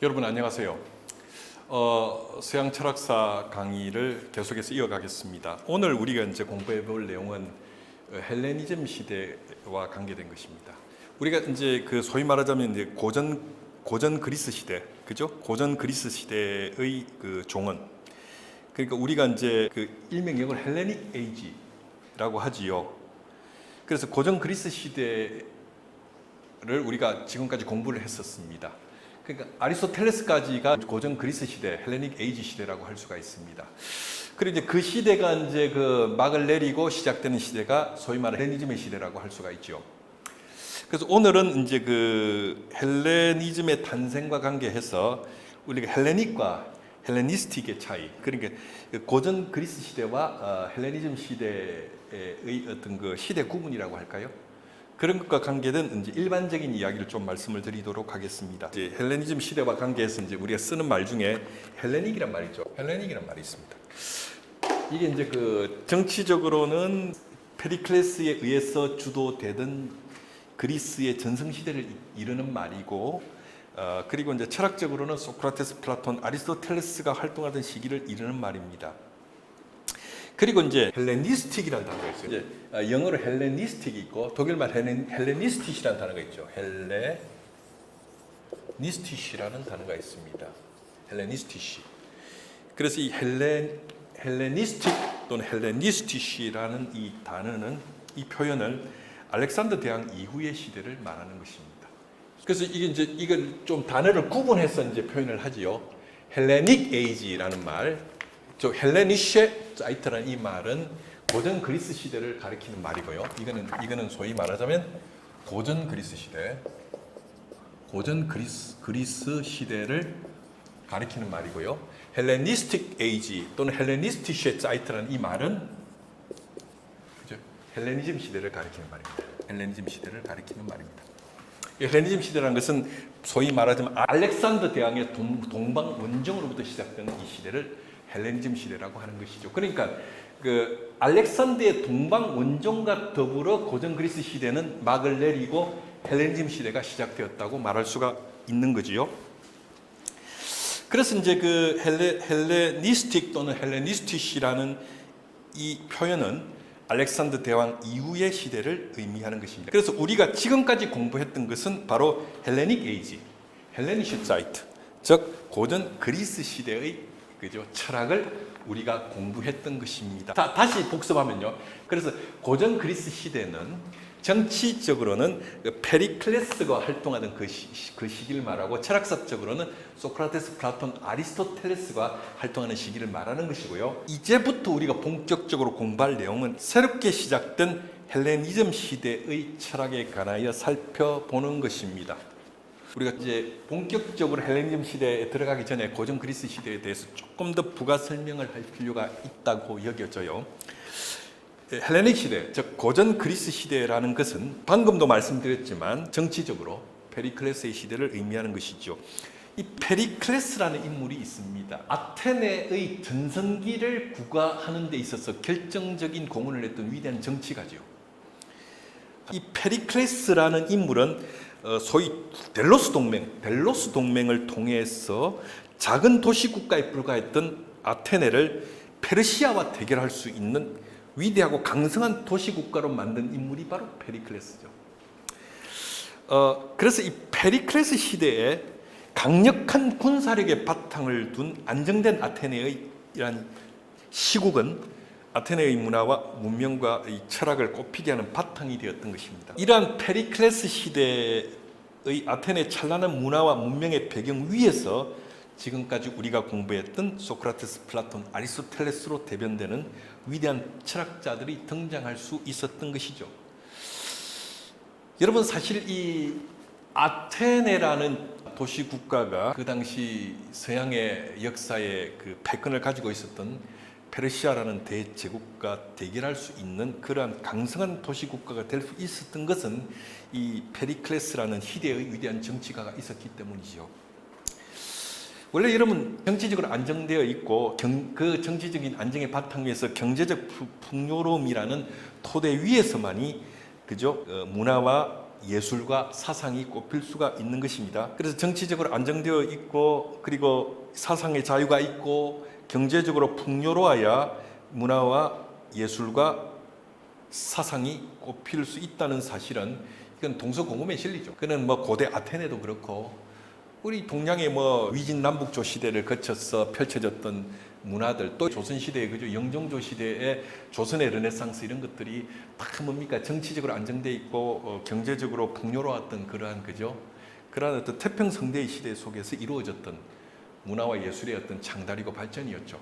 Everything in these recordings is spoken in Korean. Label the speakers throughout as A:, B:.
A: 여러분 안녕하세요. 서양 철학사 강의를 계속해서 이어가겠습니다. 오늘 우리가 이제 공부해 볼 내용은 헬레니즘 시대와 관계된 것입니다. 우리가 이제 그 소위 말하자면 이제 고전 그리스 시대, 그죠? 고전 그리스 시대의 그 종언. 그러니까 우리가 이제 그 일명 영어로 헬레닉 에이지라고 하지요. 그래서 고전 그리스 시대를 우리가 지금까지 공부를 했었습니다. 그러니까 아리스토텔레스까지가 고전 그리스 시대, 헬레닉 에이지 시대라고 할 수가 있습니다. 그리고 이제 그 시대가 이제 그 막을 내리고 시작되는 시대가 소위 말하는 헬레니즘의 시대라고 할 수가 있죠. 그래서 오늘은 이제 그 헬레니즘의 탄생과 관계해서 우리가 헬레닉과 헬레니스틱의 차이, 그러니까 고전 그리스 시대와 헬레니즘 시대의 어떤 그 시대 구분이라고 할까요? 그런 것과 관계된 이제 일반적인 이야기를 좀 말씀을 드리도록 하겠습니다. 이제 헬레니즘 시대와 관계해서 이제 우리가 쓰는 말 중에 헬레닉이란 말이 있죠. 헬레닉이란 말이 있습니다. 이게 이제 그 정치적으로는 페리클레스에 의해서 주도되던 그리스의 전성 시대를 이르는 말이고, 그리고 이제 철학적으로는 소크라테스, 플라톤, 아리스토텔레스가 활동하던 시기를 이르는 말입니다. 그리고 이제 헬레니스틱이라는 단어가 있어요. 이제 영어로 헬레니스틱이 있고 독일말 헬레니스티시라는 단어가 있죠. 헬레니스티시라는 단어가 있습니다. 헬레니스티시. 그래서 이 헬레니스틱 또는 헬레니스티시라는 이 단어는, 이 표현을 알렉산더 대왕 이후의 시대를 말하는 것입니다. 그래서 이게 이제 이걸 좀 단어를 구분해서 이제 표현을 하지요. 헬레닉 에이지라는 말, 저 헬레니셰 자이트라는 이 말은 고전 그리스 시대를 가리키는 말이고요. 이거는 소위 말하자면 고전 그리스 시대, 고전 그리스 시대를 가리키는 말이고요. 헬레니스틱 에이지 또는 헬레니스티셰 자이트라는 이 말은 그죠? 헬레니즘 시대를 가리키는 말입니다. 헬레니즘 시대를 가리키는 말입니다. 이 헬레니즘 시대라는 것은 소위 말하자면 알렉산더 대왕의 동방 원정으로부터 시작되는 이 시대를 헬레니즘 시대라고 하는 것이죠. 그러니까 그 알렉산더의 동방 원정과 더불어 고전 그리스 시대는 막을 내리고 헬레니즘 시대가 시작되었다고 말할 수가 있는 거지요. 그래서 이제 그 헬레니스틱 또는 헬레니스티시라는 이 표현은 알렉산더 대왕 이후의 시대를 의미하는 것입니다. 그래서 우리가 지금까지 공부했던 것은 바로 헬레닉 에이지, 헬레니슈 자이트, 즉 고전 그리스 시대의 그죠? 철학을 우리가 공부했던 것입니다. 다시 복습하면요. 그래서 고전 그리스 시대는 정치적으로는 페리클레스가 활동하던 그 시기를 말하고, 철학사적으로는 소크라테스, 플라톤, 아리스토텔레스가 활동하는 시기를 말하는 것이고요. 이제부터 우리가 본격적으로 공부할 내용은 새롭게 시작된 헬레니즘 시대의 철학에 관하여 살펴보는 것입니다. 우리가 이제 본격적으로 헬레니즘 시대에 들어가기 전에 고전 그리스 시대에 대해서 조금 더 부가 설명을 할 필요가 있다고 여겨져요. 헬레닉 시대, 즉 고전 그리스 시대라는 것은 방금도 말씀드렸지만 정치적으로 페리클레스의 시대를 의미하는 것이죠. 이 페리클레스라는 인물이 있습니다. 아테네의 전성기를 구가하는 데 있어서 결정적인 공헌을 했던 위대한 정치가죠. 이 페리클레스라는 인물은 소위 델로스 동맹을 통해서 작은 도시 국가에 불과했던 아테네를 페르시아와 대결할 수 있는 위대하고 강성한 도시 국가로 만든 인물이 바로 페리클레스죠. 그래서 이 페리클레스 시대에 강력한 군사력의 바탕을 둔 안정된 아테네의 이러한 시국은 아테네의 문화와 문명과 이 철학을 꽃피게 하는 바탕이 되었던 것입니다. 이러한 페리클레스 시대의 아테네의 찬란한 문화와 문명의 배경 위에서 지금까지 우리가 공부했던 소크라테스, 플라톤, 아리스토텔레스로 대변되는 위대한 철학자들이 등장할 수 있었던 것이죠. 여러분, 사실 이 아테네라는 도시 국가가 그 당시 서양의 역사의 그 패권을 가지고 있었던 페르시아라는 대제국과 대결할 수 있는 그러한 강성한 도시국가가 될 수 있었던 것은 이 페리클레스라는 희대의 위대한 정치가가 있었기 때문이죠. 원래 여러분, 정치적으로 안정되어 있고 그 정치적인 안정의 바탕 위에서 경제적 풍요로움이라는 토대 위에서만이 그죠? 문화와 예술과 사상이 꼽힐 수가 있는 것입니다. 그래서 정치적으로 안정되어 있고 그리고 사상의 자유가 있고 경제적으로 풍요로워야 문화와 예술과 사상이 꼽힐 수 있다는 사실은 이건 동서고금의 진리죠. 그는 뭐 고대 아테네도 그렇고 우리 동양의 뭐 위진남북조 시대를 거쳐서 펼쳐졌던 문화들, 또 조선시대의 그죠 영종조 시대의 조선의 르네상스 이런 것들이 다 뭡니까 정치적으로 안정돼 있고 경제적으로 풍요로웠던 그러한 그죠 그러한 어떤 태평성대의 시대 속에서 이루어졌던 문화와 예술의 어떤 창달이고 발전이었죠.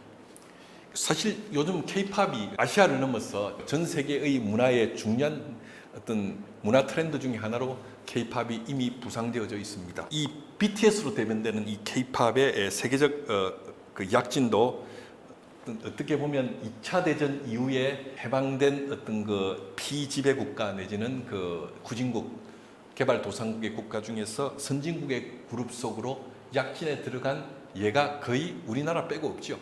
A: 사실 요즘 K-팝이 아시아를 넘어서 전 세계의 문화의 중요한 어떤 문화 트렌드 중에 하나로 K-팝이 이미 부상되어져 있습니다. 이 BTS로 대변되는 이 K-팝의 세계적 그 약진도 어떻게 보면 2차 대전 이후에 해방된 어떤 그 피지배 국가 내지는 그 구진국 개발도상국의 국가 중에서 선진국의 그룹 속으로 약진에 들어간 예가 거의 우리나라 빼고 없죠.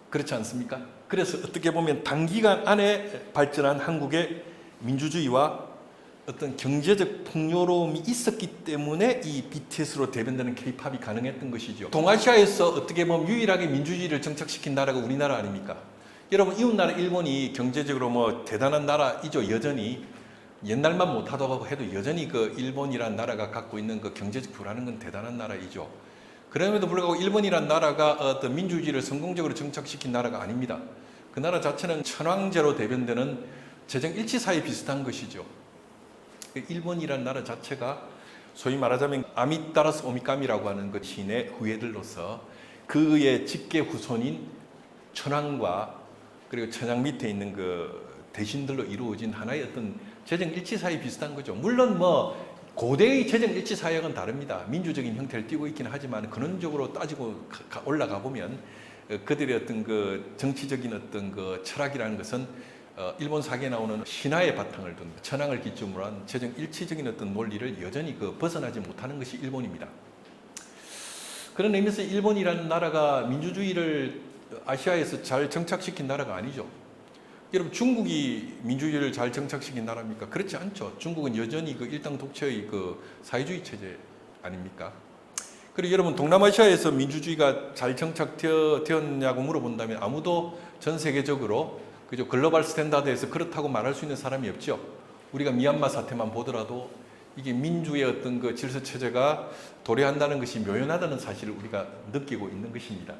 A: 그렇지 않습니까? 그래서 어떻게 보면 단기간 안에 발전한 한국의 민주주의와 어떤 경제적 풍요로움이 있었기 때문에 이 BTS로 대변되는 K-팝이 가능했던 것이죠. 동아시아에서 어떻게 보면 유일하게 민주주의를 정착시킨 나라가 우리나라 아닙니까? 여러분 이웃나라 일본이 경제적으로 뭐 대단한 나라이죠. 여전히 옛날만 못하다고 해도 여전히 그 일본이라는 나라가 갖고 있는 그 경제적 부라는 건 대단한 나라이죠. 그럼에도 불구하고 일본이라는 나라가 어떤 민주주의를 성공적으로 정착시킨 나라가 아닙니다. 그 나라 자체는 천황제로 대변되는 재정일치사에 비슷한 것이죠. 일본이라는 나라 자체가 소위 말하자면 아미따라스 오미카미라고 하는 그 신의 후예들로서 그의 직계 후손인 천황과 그리고 천황 밑에 있는 그 대신들로 이루어진 하나의 어떤 재정일치사에 비슷한 거죠. 물론 뭐 고대의 재정일치사역은 다릅니다. 민주적인 형태를 띠고 있기는 하지만 근원적으로 따지고 올라가 보면 그들의 어떤 그 정치적인 어떤 그 철학이라는 것은 일본 사기에 나오는 신화의 바탕을 둔 천황을 기점으로 한 재정 일치적인 어떤 논리를 여전히 그 벗어나지 못하는 것이 일본입니다. 그런 의미에서 일본이라는 나라가 민주주의를 아시아에서 잘 정착시킨 나라가 아니죠. 여러분 중국이 민주주의를 잘 정착시킨 나라입니까? 그렇지 않죠. 중국은 여전히 그 일당 독재의 그 사회주의 체제 아닙니까? 그리고 여러분 동남아시아에서 민주주의가 잘 정착되었냐고 물어본다면 아무도 전 세계적으로 그죠 글로벌 스탠다드에서 그렇다고 말할 수 있는 사람이 없죠. 우리가 미얀마 사태만 보더라도 이게 민주의 어떤 그 질서 체제가 도래한다는 것이 묘연하다는 사실을 우리가 느끼고 있는 것입니다.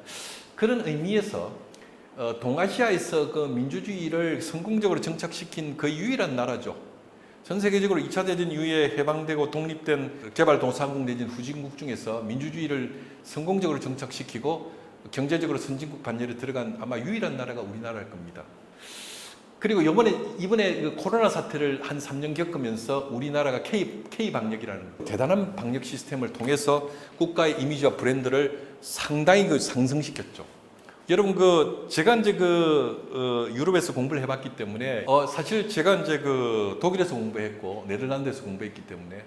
A: 그런 의미에서 동아시아에서 그 민주주의를 성공적으로 정착시킨 그 유일한 나라죠. 전 세계적으로 2차 대전 이후에 해방되고 독립된 개발도상국 내지는 후진국 중에서 민주주의를 성공적으로 정착시키고 경제적으로 선진국 반열에 들어간 아마 유일한 나라가 우리나라일 겁니다. 그리고 이번에 그 코로나 사태를 한 3년 겪으면서 우리나라가 K 방역이라는 대단한 방역 시스템을 통해서 국가의 이미지와 브랜드를 상당히 그 상승시켰죠. 여러분 제가 이제 유럽에서 공부를 해봤기 때문에 사실 제가 이제 독일에서 공부했고 네덜란드에서 공부했기 때문에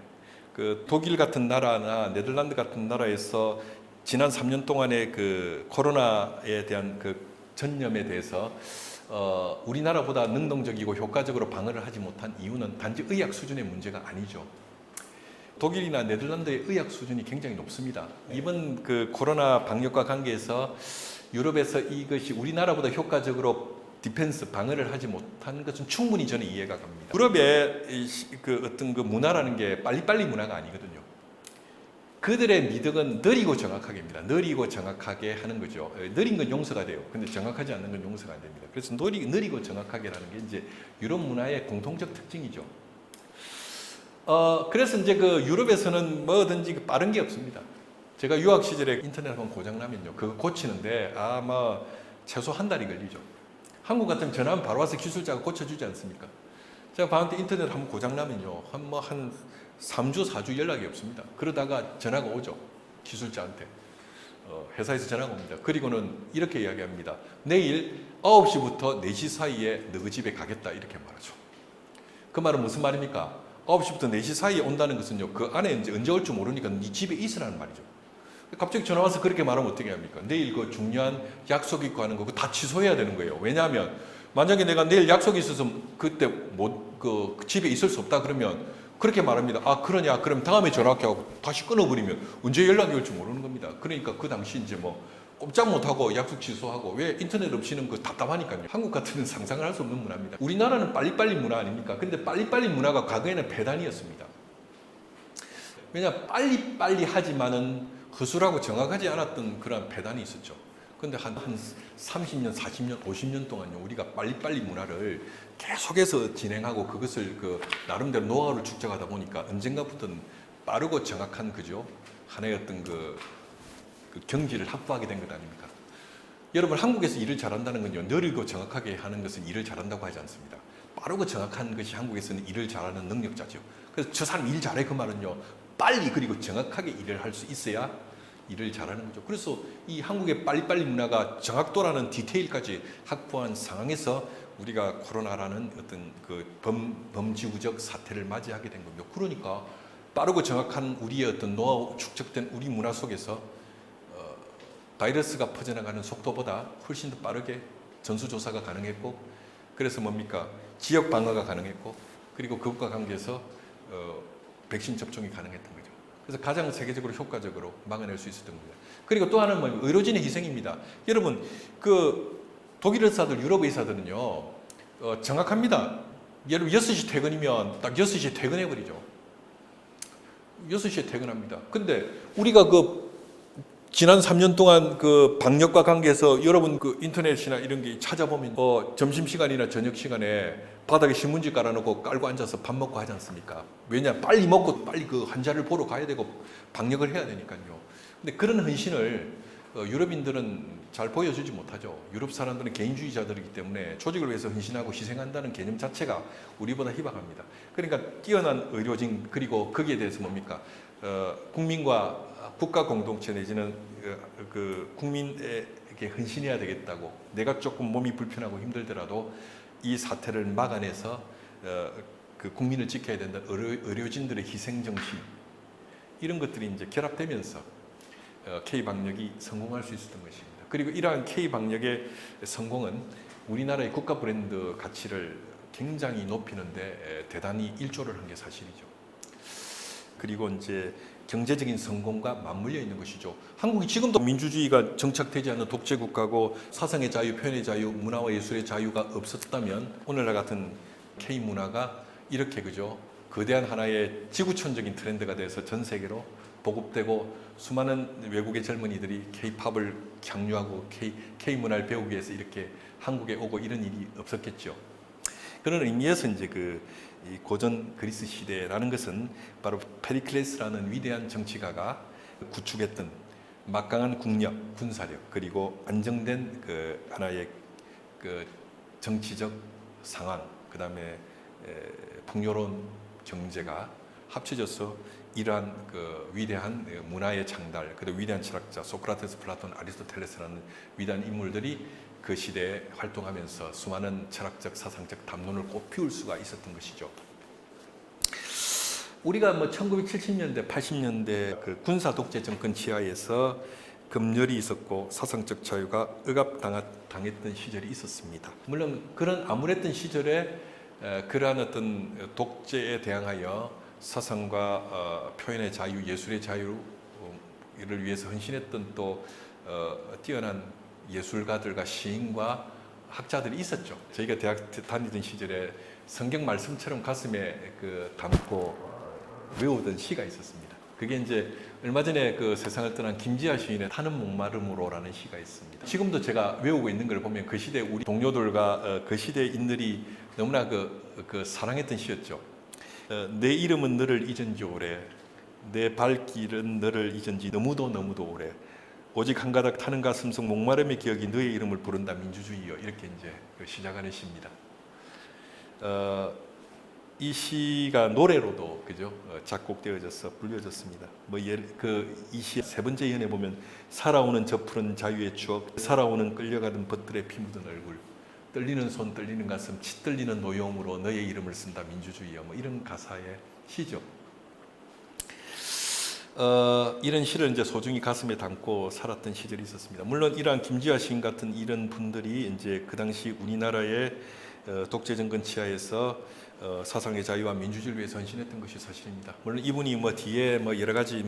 A: 그 독일 같은 나라나 네덜란드 같은 나라에서 지난 3년 동안의 그 코로나에 대한 그 전염에 대해서 우리나라보다 능동적이고 효과적으로 방어를 하지 못한 이유는 단지 의학 수준의 문제가 아니죠. 독일이나 네덜란드의 의학 수준이 굉장히 높습니다. 이번 그 코로나 방역과 관계해서 유럽에서 이것이 우리나라보다 효과적으로 디펜스 방어를 하지 못한 것은 충분히 저는 이해가 갑니다. 유럽의 그 어떤 그 문화라는 게 빨리빨리 문화가 아니거든요. 그들의 미덕은 느리고 정확하게입니다. 느리고 정확하게 하는 거죠. 느린 건 용서가 돼요. 근데 정확하지 않는 건 용서가 안 됩니다. 그래서 느리고 정확하게라는 게 이제 유럽 문화의 공통적 특징이죠. 그래서 이제 그 유럽에서는 뭐든지 빠른 게 없습니다. 제가 유학 시절에 인터넷 한번 고장나면요. 그거 고치는데 아마 최소 한 달이 걸리죠. 한국 같으면 전화하면 바로 와서 기술자가 고쳐주지 않습니까? 제가 밤때 인터넷 한번 고장나면요. 한 3주, 4주 연락이 없습니다. 그러다가 전화가 오죠. 기술자한테. 회사에서 전화가 옵니다. 그리고는 이렇게 이야기합니다. 내일 9시부터 4시 사이에 너희 집에 가겠다. 이렇게 말하죠. 그 말은 무슨 말입니까? 9시부터 4시 사이에 온다는 것은요. 그 안에 이제 언제 올 줄 모르니까 네 집에 있으라는 말이죠. 갑자기 전화 와서 그렇게 말하면 어떻게 합니까? 내일 그 중요한 약속 있고 하는 거 다 취소해야 되는 거예요. 왜냐하면 만약에 내가 내일 약속이 있어서 그때 못 그 집에 있을 수 없다 그러면 그렇게 말합니다. 아 그러냐? 그럼 다음에 전화할게 하고 다시 끊어버리면 언제 연락이 올지 모르는 겁니다. 그러니까 그 당시 이제 뭐 꼼짝 못하고 약속 취소하고 왜 인터넷 없이는 그 답답하니까요. 한국 같은 상상을 할 수 없는 문화입니다. 우리나라는 빨리빨리 문화 아닙니까? 근데 빨리빨리 문화가 과거에는 배단이었습니다. 왜냐 빨리빨리 하지만은 허술하고 정확하지 않았던 그런 배단이 있었죠. 근데 한 30년, 40년, 50년 동안요 우리가 빨리빨리 문화를 계속해서 진행하고 그것을 그 나름대로 노하우를 축적하다 보니까 언젠가부터는 빠르고 정확한 그죠 하나의 어떤 그 경지를 확보하게 된 것 아닙니까? 여러분 한국에서 일을 잘한다는 건요 느리고 정확하게 하는 것은 일을 잘한다고 하지 않습니다. 빠르고 정확한 것이 한국에서는 일을 잘하는 능력자죠. 그래서 저 사람 일 잘해 그 말은요 빨리 그리고 정확하게 일을 할 수 있어야 일을 잘하는 거죠. 그래서 이 한국의 빨리빨리 문화가 정확도라는 디테일까지 확보한 상황에서 우리가 코로나라는 어떤 그 범지구적 사태를 맞이하게 된 겁니다. 그러니까 빠르고 정확한 우리의 어떤 노하우 축적된 우리 문화 속에서 바이러스가 퍼져나가는 속도보다 훨씬 더 빠르게 전수조사가 가능했고 그래서 뭡니까? 지역 방어가 가능했고 그리고 그것과 관계해서 백신 접종이 가능했던 거죠. 그래서 가장 세계적으로 효과적으로 막아낼 수 있었던 겁니다. 그리고 또 하나는 뭐 의료진의 희생입니다. 여러분 그 독일 의사들, 유럽 의사들은요 정확합니다. 여러분 6시 퇴근이면 딱 6시에 퇴근해버리죠. 6시에 퇴근합니다. 근데 우리가 그 지난 3년 동안 그 방역과 관계해서 여러분 그 인터넷이나 이런 게 찾아보면 점심시간이나 저녁시간에 바닥에 신문지 깔아놓고 깔고 앉아서 밥 먹고 하지 않습니까? 왜냐? 빨리 먹고 빨리 그 환자를 보러 가야 되고 방역을 해야 되니까요. 근데 그런 헌신을 유럽인들은 잘 보여주지 못하죠. 유럽 사람들은 개인주의자들이기 때문에 조직을 위해서 헌신하고 희생한다는 개념 자체가 우리보다 희박합니다. 그러니까 뛰어난 의료진 그리고 거기에 대해서 뭡니까? 국민과 국가 공동체 내지는 그 국민에게 헌신해야 되겠다고 내가 조금 몸이 불편하고 힘들더라도 이 사태를 막아내서 그 국민을 지켜야 된다는 의료진들의 희생 정신 이런 것들이 이제 결합되면서 K 방역이 성공할 수 있었던 것입니다. 그리고 이러한 K 방역의 성공은 우리나라의 국가 브랜드 가치를 굉장히 높이는데 대단히 일조를 한 게 사실이죠. 그리고 이제 경제적인 성공과 맞물려 있는 것이죠. 한국이 지금도 민주주의가 정착되지 않은 독재 국가고 사상의 자유, 표현의 자유, 문화와 예술의 자유가 없었다면 오늘날 같은 K 문화가 이렇게 그죠 거대한 하나의 지구촌적인 트렌드가 돼서 전 세계로 보급되고 수많은 외국의 젊은이들이 K-팝을 향유하고 K 문화를 배우기 위해서 이렇게 한국에 오고 이런 일이 없었겠죠. 그런 의미에서 이제 이 고전 그리스 시대라는 것은 바로 페리클레스라는 위대한 정치가가 구축했던 막강한 국력, 군사력 그리고 안정된 그 하나의 그 정치적 상황, 그 다음에 풍요로운 경제가 합쳐져서 이러한 그 위대한 문화의 창달, 그리고 위대한 철학자 소크라테스, 플라톤, 아리스토텔레스라는 위대한 인물들이 그 시대에 활동하면서 수많은 철학적, 사상적 담론을 꽃피울 수가 있었던 것이죠. 우리가 뭐 1970년대, 80년대 그 군사 독재 정권 치하에서 검열이 있었고 사상적 자유가 억압당했던 시절이 있었습니다. 물론 그런 암울했던 시절에 그러한 어떤 독재에 대항하여 사상과 표현의 자유, 예술의 자유를 위해서 헌신했던 또 뛰어난 예술가들과 시인과 학자들이 있었죠. 저희가 대학 다니던 시절에 성경 말씀처럼 가슴에 담고 외우던 시가 있었습니다. 그게 이제 얼마 전에 그 세상을 떠난 김지아 시인의 타는 목마름으로라는 시가 있습니다. 지금도 제가 외우고 있는 걸 보면 그 시대 우리 동료들과 그 시대 인들이 너무나 사랑했던 시였죠. 내 이름은 너를 잊은 지 오래, 내 발길은 너를 잊은 지 너무도 오래. 오직 한 가닥 타는 가슴 속 목마름의 기억이 너의 이름을 부른다 민주주의여 이렇게 이제 시작하는 시입니다. 이 시가 노래로도 그죠 작곡되어져서 불려졌습니다. 이 시 세 번째 연에 보면 살아오는 저 푸른 자유의 추억, 살아오는 끌려가던 벗들의 피 묻은 얼굴, 떨리는 손 떨리는 가슴 치 떨리는 노여움으로 너의 이름을 쓴다 민주주의여 뭐 이런 가사의 시죠. 이런 시를 이제 소중히 가슴에 담고 살았던 시절이 있었습니다. 물론 이러한 김지아 시인 같은 이런 분들이 이제 그 당시 우리나라의 독재 정권 치하에서 사상의 자유와 민주주의를 위해 헌신했던 것이 사실입니다. 물론 이분이 뒤에 여러 가지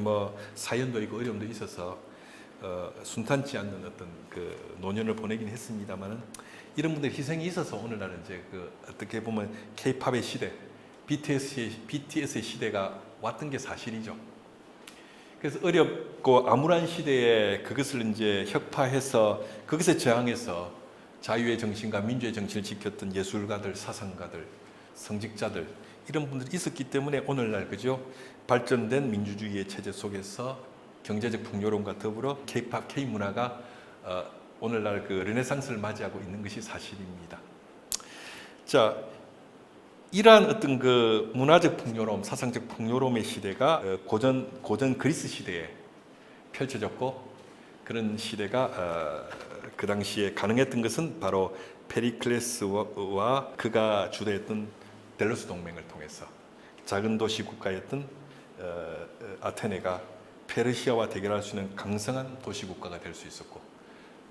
A: 사연도 있고 어려움도 있어서 순탄치 않는 어떤 그 노년을 보내긴 했습니다만은 이런 분들의 희생이 있어서 오늘날은 이제 어떻게 보면 K-팝의 시대, BTS의 시대가 왔던 게 사실이죠. 그래서 어렵고 암울한 시대에 그것을 이제 혁파해서 그것에 저항해서 자유의 정신과 민주의 정신을 지켰던 예술가들, 사상가들, 성직자들 이런 분들이 있었기 때문에 오늘날 그죠 발전된 민주주의의 체제 속에서 경제적 풍요로움과 더불어 K-팝, K-문화가 오늘날 그 르네상스를 맞이하고 있는 것이 사실입니다. 자, 이러한 어떤 그 문화적 풍요로움, 사상적 풍요로움의 시대가 고전 그리스 시대에 펼쳐졌고 그런 시대가 그 당시에 가능했던 것은 바로 페리클레스와 그가 주도했던 델로스 동맹을 통해서 작은 도시 국가였던 아테네가 페르시아와 대결할 수 있는 강성한 도시 국가가 될 수 있었고,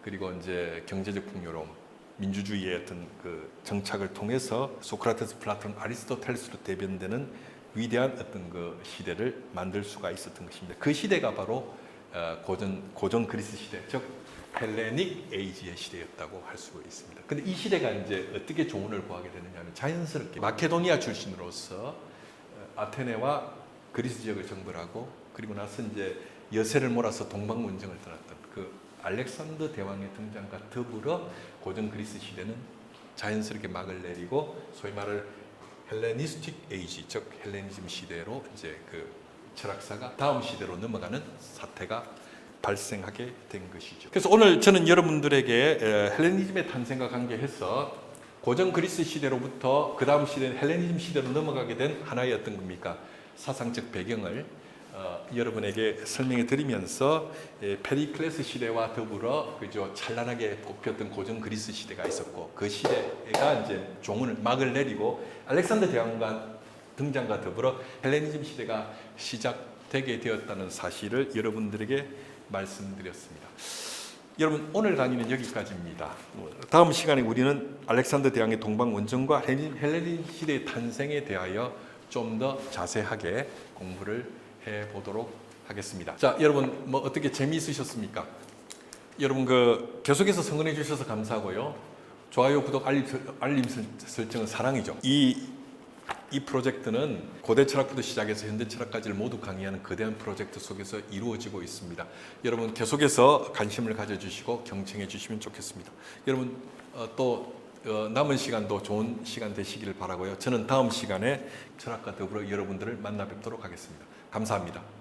A: 그리고 이제 경제적 풍요로움, 민주주의의 어떤 그 정착을 통해서 소크라테스, 플라톤, 아리스토텔레스로 대변되는 위대한 어떤 그 시대를 만들 수가 있었던 것입니다. 그 시대가 바로 고전 그리스 시대, 즉 헬레닉 에이지의 시대였다고 할 수 있습니다. 근데 이 시대가 이제 어떻게 조언을 구하게 되느냐면 자연스럽게 마케도니아 출신으로서 아테네와 그리스 지역을 정벌하고 그리고 나서 이제 여세를 몰아서 동방문정을 떠났던 그 알렉산더 대왕의 등장과 더불어 고전 그리스 시대는 자연스럽게 막을 내리고 소위 말을 헬레니스틱 에이지, 즉 헬레니즘 시대로 이제 그 철학사가 다음 시대로 넘어가는 사태가 발생하게 된 것이죠. 그래서 오늘 저는 여러분들에게 헬레니즘의 탄생과 관계해서 고전 그리스 시대로부터 그 다음 시대는 헬레니즘 시대로 넘어가게 된 하나의 어떤 겁니까? 사상적 배경을 여러분에게 설명해 드리면서 페리클레스 시대와 더불어 그저 찬란하게 뽑혔던 고전 그리스 시대가 있었고 그 시대가 이제 종을 막을 내리고 알렉산더 대왕과 등장과 더불어 헬레니즘 시대가 시작되게 되었다는 사실을 여러분들에게 말씀드렸습니다. 여러분 오늘 강의는 여기까지입니다. 다음 시간에 우리는 알렉산더 대왕의 동방 원정과 헬레니즘 시대의 탄생에 대하여 좀 더 자세하게 공부를 해보도록 하겠습니다. 자, 여러분 어떻게 재미있으셨습니까? 여러분 계속해서 성원해 주셔서 감사하고요. 좋아요, 구독, 알림 설정은 사랑이죠. 이 프로젝트는 고대 철학부터 시작해서 현대 철학까지를 모두 강의하는 거대한 프로젝트 속에서 이루어지고 있습니다. 여러분 계속해서 관심을 가져주시고 경청해 주시면 좋겠습니다. 여러분 또 남은 시간도 좋은 시간 되시기를 바라고요. 저는 다음 시간에 철학과 더불어 여러분들을 만나 뵙도록 하겠습니다. 감사합니다.